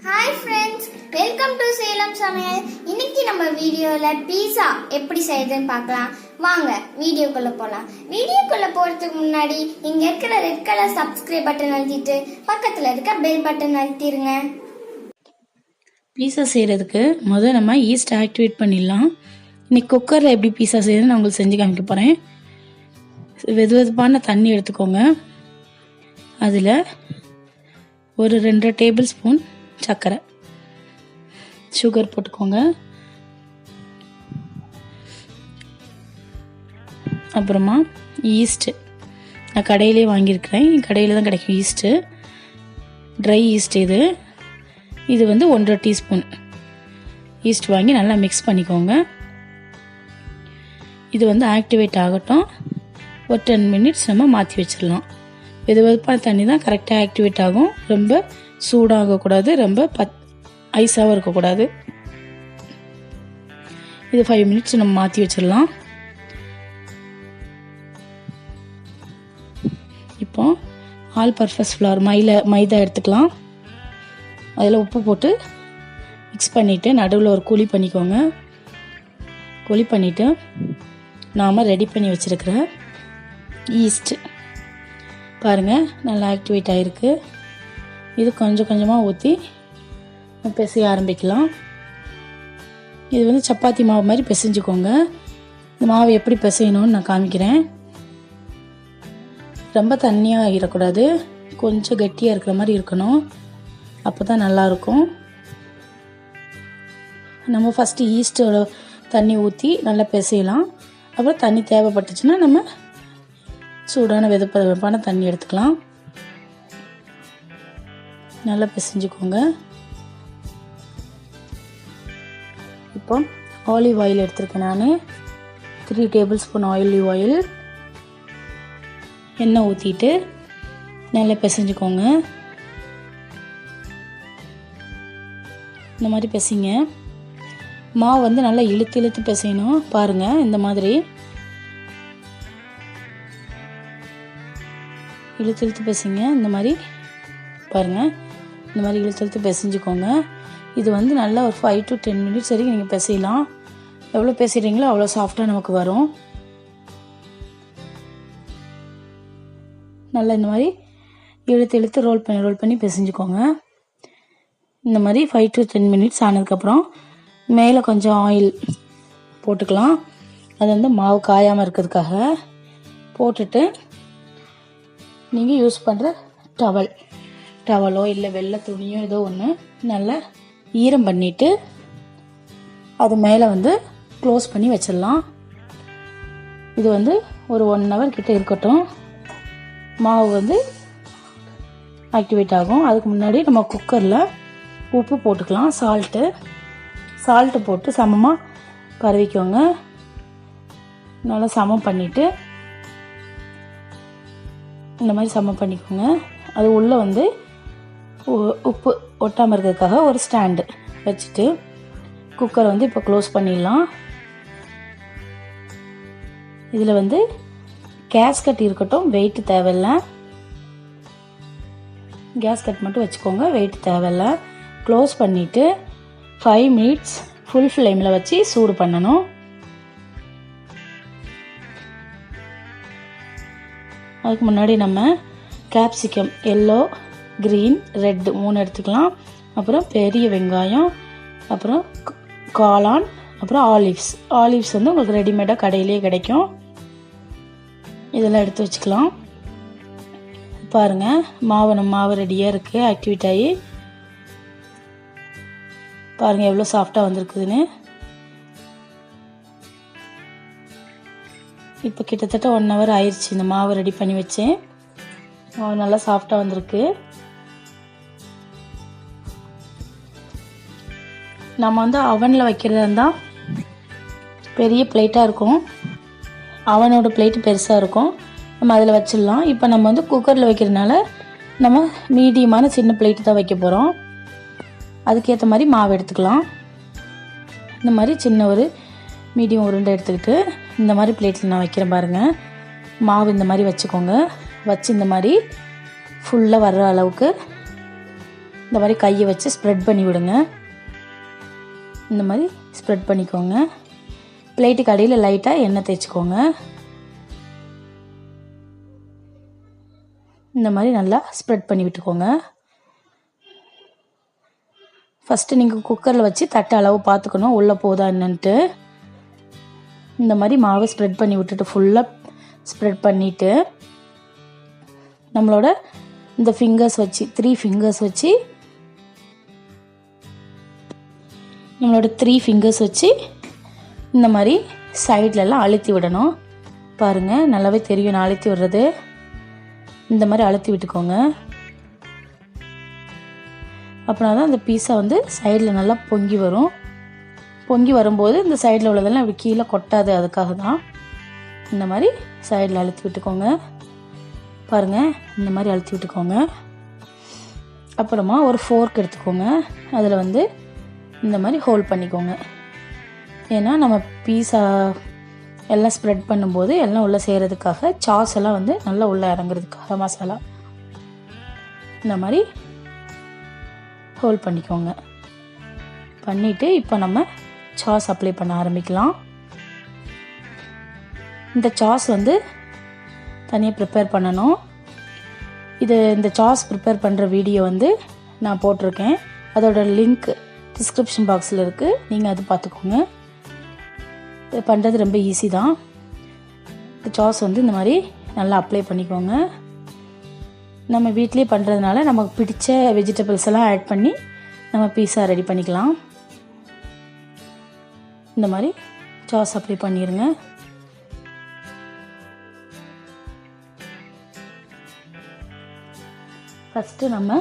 Hi friends, welcome to Salem சமையல். இன்னைக்கு நம்ம வீடியோவில் பீஸா எப்படி செய்யுதுன்னு பார்க்கலாம். வாங்க வீடியோக்குள்ளே போகலாம். வீடியோக்குள்ளே போகிறதுக்கு முன்னாடி இங்கே இருக்கிற ரெட் கலர் சப்ஸ்கிரைப் பட்டன் அழுத்திட்டு பக்கத்தில் இருக்க பெல் பட்டன் அழுத்திடுங்க. பீஸா செய்கிறதுக்கு முதல் நம்ம ஈஸ்ட் ஆக்டிவேட் பண்ணிடலாம். இன்னைக்கு குக்கரில் எப்படி பீஸா செய்யுதுன்னு நான் உங்களுக்கு செஞ்சு காமிக்க போகிறேன். வெது வெதுப்பான தண்ணி எடுத்துக்கோங்க. அதில் ஒரு 2 டேபிள் ஸ்பூன் சர்க்கரை, சுகர் போட்டுக்கோங்க. அப்புறமா ஈஸ்ட்டு நான் கடையிலே வாங்கியிருக்கிறேன். கடையில் தான் கிடைக்கும் ஈஸ்ட்டு, ட்ரை ஈஸ்ட். இது வந்து 1.5 டீஸ்பூன் ஈஸ்ட் வாங்கி நல்லா மிக்ஸ் பண்ணிக்கோங்க. இது வந்து ஆக்டிவேட் ஆகட்டும். ஒரு 10 மினிட்ஸ் நம்ம மாற்றி வச்சிடலாம். வெது வெதுப்பான தண்ணி தான் கரெக்டாக ஆக்டிவேட் ஆகும். ரொம்ப சூடாகக்கூடாது, ரொம்ப ஐஸாகவும் இருக்கக்கூடாது. இது 5 மினிட்ஸ் நம்ம மாற்றி வச்சிடலாம். இப்போ ஆல் பர்பஸ் ஃப்ளவர் மைதா எடுத்துக்கலாம். அதில் உப்பு போட்டு மிக்ஸ் பண்ணிவிட்டு நடுவில் ஒரு குழி பண்ணிக்கோங்க. குழி பண்ணிவிட்டு நாம் ரெடி பண்ணி வச்சுருக்கிற ஈஸ்ட்டு பாருங்கள் நல்லா ஆக்டிவேட் ஆகிருக்கு. இது கொஞ்சம் கொஞ்சமாக ஊற்றி பிசைய ஆரம்பிக்கலாம். இது வந்து சப்பாத்தி மாவு மாதிரி பிசைஞ்சுக்கோங்க. இந்த மாவு எப்படி பிசையணும்னு நான் காமிக்கிறேன். ரொம்ப தண்ணியாக ஆகிடக்கூடாது, கொஞ்சம் கெட்டியாக இருக்கிற மாதிரி இருக்கணும். அப்போ தான் நல்லாயிருக்கும். நம்ம ஃபஸ்ட்டு ஈஸ்ட்டோட தண்ணி ஊற்றி நல்லா பிசையலாம். அப்புறம் தண்ணி தேவைப்பட்டுச்சுன்னா நம்ம சூடான வெதுப்பான தண்ணி எடுத்துக்கலாம். நல்லா பிசைஞ்சுக்கோங்க. இப்போ ஆலிவ் ஆயில் எடுத்துருக்கேன் நான். 3 டேபிள் ஸ்பூன் ஆலிவ் ஆயில். எண்ணெய் ஊற்றிட்டு நல்லா பிசைஞ்சுக்கோங்க. இந்த மாதிரி பிசைங்க. மாவு வந்து நல்லா இழுத்து இழுத்து பிசையணும். பாருங்கள், இந்த மாதிரி இழுத்து இழுத்து பிசைங்க. இந்த மாதிரி பாருங்கள், இந்த மாதிரி இழுத்து இழுத்து பிசைஞ்சுக்கோங்க. இது வந்து நல்லா ஒரு 5 to 10 மினிட்ஸ் வரைக்கும் நீங்கள் பிசையலாம். எவ்வளோ பிசைகிறீங்களோ அவ்வளோ சாஃப்டாக நமக்கு வரும். நல்லா இந்த மாதிரி இழுத்து இழுத்து ரோல் பண்ணி பிசைஞ்சுக்கோங்க. இந்த மாதிரி 5 to 10 மினிட்ஸ் ஆனதுக்கப்புறம் மேலே கொஞ்சம் ஆயில் போட்டுக்கலாம். அது வந்து மாவு காயாமல் இருக்கிறதுக்காக போட்டுட்டு நீங்கள் யூஸ் பண்ணுற டவலோ இல்லை வெள்ளை துணியோ ஏதோ ஒன்று நல்லா ஈரம் பண்ணிவிட்டு அது மேலே வந்து க்ளோஸ் பண்ணி வச்சிடலாம். இது வந்து ஒரு 1 hour கிட்ட இருக்கட்டும். மாவு வந்து ஆக்டிவேட் ஆகும். அதுக்கு முன்னாடி நம்ம குக்கரில் உப்பு போட்டுக்கலாம். சால்ட்டு போட்டு சமமாக பரவிக்கோங்க. நல்லா சமம் பண்ணிவிட்டு இந்த மாதிரி சமம் பண்ணிக்கோங்க. அது உள்ளே வந்து உப்பு ஒட்டாமல் இருக்கிறதுக்காக ஒரு ஸ்டாண்டு வச்சுட்டு குக்கரை வந்து இப்போ க்ளோஸ் பண்ணிடலாம். இதில் வந்து கேஸ்கட் இருக்கட்டும், வெயிட் தேவையில்லை. கேஸ்கட் மட்டும் வச்சுக்கோங்க, வெயிட் தேவையில்லை. க்ளோஸ் பண்ணிவிட்டு 5 மினிட்ஸ் ஃபுல் ஃப்ளேமில் வச்சு சூடு பண்ணணும். அதுக்கு முன்னாடி நம்ம கேப்சிகம் எல்லோ, க்ரீன், ரெட் 3 எடுத்துக்கலாம். அப்புறம் பெரிய வெங்காயம், அப்புறம் காளான், அப்புறம் ஆலிவ்ஸ் வந்து உங்களுக்கு ரெடிமேடாக கடையிலே கிடைக்கும். இதெல்லாம் எடுத்து வச்சுக்கலாம். பாருங்கள், மாவு ரெடியாக இருக்குது. ஆக்டிவேட் ஆகி பாருங்கள் எவ்வளோ சாஃப்டாக வந்திருக்குதுன்னு. இப்போ கிட்டத்தட்ட 1 hour ஆயிடுச்சு. இந்த மாவு ரெடி பண்ணி வச்சேன். மாவு நல்லா சாஃப்டாக வந்திருக்கு. நம்ம வந்து அவனில் வைக்கிறதா இருந்தால் பெரிய பிளேட்டாக இருக்கும். அவனோட பிளேட்டு பெருசாக இருக்கும். நம்ம அதில் வச்சிடலாம். இப்போ நம்ம வந்து குக்கரில் வைக்கிறதுனால நம்ம மீடியமான சின்ன பிளேட்டு தான் வைக்க போகிறோம். அதுக்கேற்ற மாதிரி மாவு எடுத்துக்கலாம். இந்த மாதிரி சின்ன ஒரு மீடியம் உருண்டை எடுத்துக்கிட்டு இந்த மாதிரி பிளேட்டில் நான் வைக்கிறேன் பாருங்கள். மாவு இந்த மாதிரி வச்சுக்கோங்க. வச்சு இந்த மாதிரி ஃபுல்லாக வர்ற அளவுக்கு இந்த மாதிரி கையை வச்சு ஸ்ப்ரெட் பண்ணி விடுங்க. இந்த மாதிரி ஸ்ப்ரெட் பண்ணிக்கோங்க. பிளேட்டுக்கு அடியில் லைட்டாக எண்ணெய் தேய்ச்சிக்கோங்க. இந்த மாதிரி நல்லா ஸ்ப்ரெட் பண்ணி விட்டுக்கோங்க. ஃபஸ்ட்டு நீங்கள் குக்கரில் வச்சு தட்டு அளவு பார்த்துக்கணும் உள்ளே போதா என்னன்ட்டு. இந்த மாதிரி மாவை ஸ்ப்ரெட் பண்ணி விட்டுட்டு ஃபுல்லாக ஸ்ப்ரெட் பண்ணிவிட்டு நம்மளோட இந்த ஃபிங்கர்ஸ் வச்சு 3 ஃபிங்கர்ஸ் வச்சு இந்த மாதிரி சைட்லலாம் அழுத்தி விடணும். பாருங்கள் நல்லாவே தெரியும் நான் அழுத்தி விடுறது. இந்த மாதிரி அழுத்தி விட்டுக்கோங்க. அப்படின்னா தான் அந்த பீஸா வந்து சைடில் நல்லா பொங்கி வரும். பொங்கி வரும்போது இந்த சைடில் உள்ளதெல்லாம் இப்படி கீழே கொட்டாது. அதுக்காக தான் இந்த மாதிரி சைடில் அழுத்தி விட்டுக்கோங்க. பாருங்கள் இந்த மாதிரி அழுத்தி விட்டுக்கோங்க. அப்புறமா ஒரு ஃபோர்க் எடுத்துக்கோங்க. அதில் வந்து இந்த மாதிரி ஹோல்ட் பண்ணிக்கோங்க. ஏன்னா நம்ம பீஸா எல்லாம் ஸ்ப்ரெட் பண்ணும்போது எல்லாம் உள்ளே செய்கிறதுக்காக சாஸ் எல்லாம் வந்து நல்லா உள்ளே இறங்குறதுக்காக மசாலா இந்த மாதிரி ஹோல்ட் பண்ணிக்கோங்க. பண்ணிவிட்டு இப்போ நம்ம சாஸ் அப்ளை பண்ண ஆரம்பிக்கலாம். இந்த சாஸ் வந்து தனியாக ப்ரிப்பேர் பண்ணணும். இந்த சாஸ் ப்ரிப்பேர் பண்ணுற வீடியோ வந்து நான் போட்டிருக்கேன். அதோட லிங்க் டிஸ்கிரிப்ஷன் பாக்ஸில் இருக்குது. நீங்கள் அது பார்த்துக்கோங்க. இது பண்ணுறது ரொம்ப ஈஸி தான். இந்த சாஸ் வந்து இந்த மாதிரி நல்லா அப்ளை பண்ணிக்கோங்க. நம்ம வீட்டிலே பண்ணுறதுனால நமக்கு பிடிச்ச வெஜிடபிள்ஸ் எல்லாம் ஆட் பண்ணி நம்ம பீஸா ரெடி பண்ணிக்கலாம். இந்த மாதிரி சாஸ் அப்ளை பண்ணிடுங்க. ஃபஸ்ட்டு நம்ம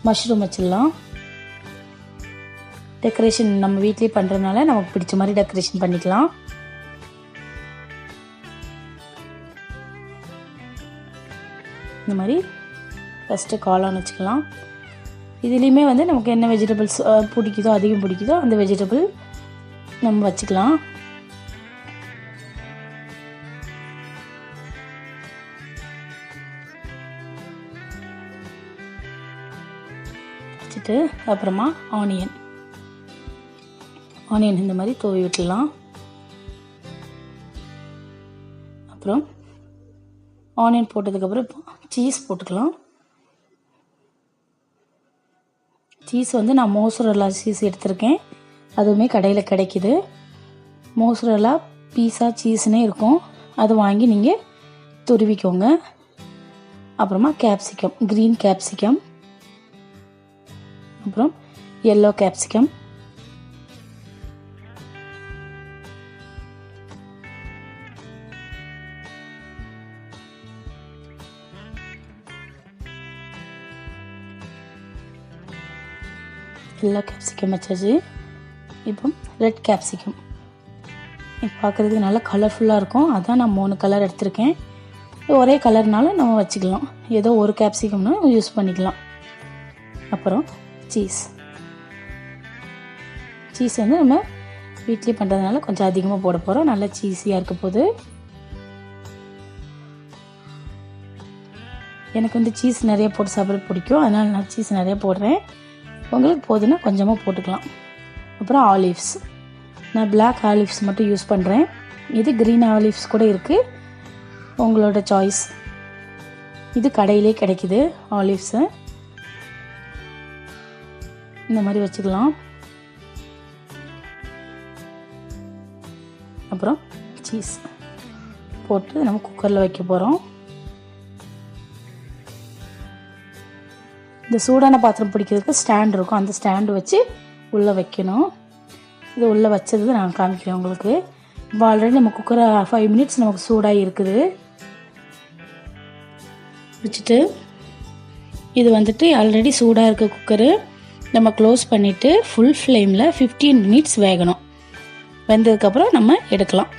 மஷ்ரூம் வச்சிடலாம். டெக்கரேஷன் நம்ம வீட்லேயே பண்ணுறதுனால நமக்கு பிடிச்ச மாதிரி டெக்கரேஷன் பண்ணிக்கலாம். இந்த மாதிரி ஃபஸ்ட்டு காளான் வச்சுக்கலாம். இதுலேயுமே வந்து நமக்கு என்ன வெஜிடபிள்ஸ் பிடிக்குதோ அதிகம் பிடிக்குதோ அந்த வெஜிடபிள் நம்ம வச்சுக்கலாம். வச்சுட்டு அப்புறமா ஆனியன் இந்த மாதிரி தூவி விட்டுடலாம். அப்புறம் ஆனியன் போட்டதுக்கப்புறம் இப்போ சீஸ் போட்டுக்கலாம். சீஸ் வந்து நான் மோசரல்லா சீஸ் எடுத்திருக்கேன். அதுவுமே கடையில் கிடைக்கிது. மோசரல்லா பீஸா சீஸ்னே இருக்கும். அது வாங்கி நீங்கள் துருவிக்கோங்க. அப்புறமா கேப்சிகம், க்ரீன் கேப்சிகம், அப்புறம் எல்லோ கேப்சிகம், எல்லோ கேப்சிகம் வச்சாச்சு. இப்போ ரெட் கேப்சிகம் பார்க்குறதுக்கு நல்லா கலர்ஃபுல்லாக இருக்கும். அதான் நான் 3 கலர் எடுத்திருக்கேன். ஒரே கலர்னால நம்ம வச்சுக்கலாம். ஏதோ ஒரு கேப்சிகம்னா யூஸ் பண்ணிக்கலாம். அப்புறம் சீஸ் வந்து நம்ம வீட்லேயே பண்ணுறதுனால கொஞ்சம் அதிகமாக போட போகிறோம். நல்லா சீஸியாக இருக்க போகுது. எனக்கு வந்து சீஸ் நிறைய போட்டு சாப்பிட பிடிக்கும். அதனால் நான் சீஸ் நிறைய போடுறேன். உங்களுக்கு போதுன்னா கொஞ்சமாக போட்டுக்கலாம். அப்புறம் ஆலிவ்ஸ், நான் பிளாக் ஆலிவ்ஸ் மட்டும் யூஸ் பண்ணுறேன். இது க்ரீன் ஆலிவ்ஸ் கூட இருக்குது, உங்களோட சாய்ஸ். இது கடையிலே கிடைக்கிது ஆலிவ்ஸு. இந்த மாதிரி வச்சுக்கலாம். அப்புறம் சீஸ் போட்டு நம்ம குக்கரில் வைக்க போகிறோம். இந்த சூடான பாத்திரம் பிடிக்கிறதுக்கு ஸ்டாண்ட் இருக்கும். அந்த ஸ்டாண்டு வச்சு உள்ளே வைக்கணும். இது உள்ளே வச்சது நான் காமிக்கிறேன் உங்களுக்கு. இப்போ ஆல்ரெடி நம்ம குக்கரை 5 மினிட்ஸ் நமக்கு சூடாக இருக்குது. வச்சுட்டு இது வந்துட்டு ஆல்ரெடி சூடாக இருக்க குக்கரு நம்ம க்ளோஸ் பண்ணிவிட்டு ஃபுல் ஃப்ளேமில் 15 மினிட்ஸ் வேகணும். வெந்ததுக்கப்புறம் நம்ம எடுக்கலாம்.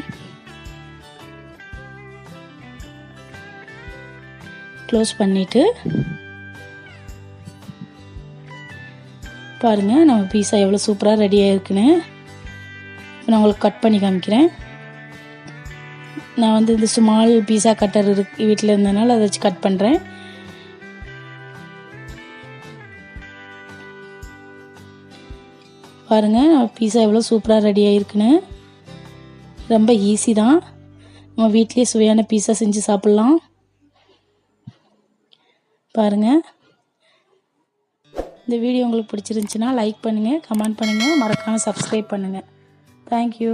க்ளோஸ் பண்ணிவிட்டு பாருங்கள் நம்ம பீஸா எவ்வளோ சூப்பராக ரெடியாக இருக்குன்னு. இப்போ நான் உங்களுக்கு கட் பண்ணி காமிக்கிறேன். நான் வந்து இந்த ஸ்மால் பீஸா கட்டர் வீட்டில் இருந்ததுனால அதை வச்சு கட் பண்ணுறேன். பாருங்கள் பீஸா எவ்வளோ சூப்பராக ரெடி ஆகிருக்குன்னு. ரொம்ப ஈஸி தான். நம்ம வீட்லேயே சுவையான பீஸா செஞ்சு சாப்பிட்லாம். பாருங்கள், இந்த வீடியோ உங்களுக்கு பிடிச்சிருந்துச்சின்னா லைக் பண்ணுங்கள், கமெண்ட் பண்ணுங்கள், மறக்காமல் சப்ஸ்கிரைப் பண்ணுங்கள். தேங்க்யூ.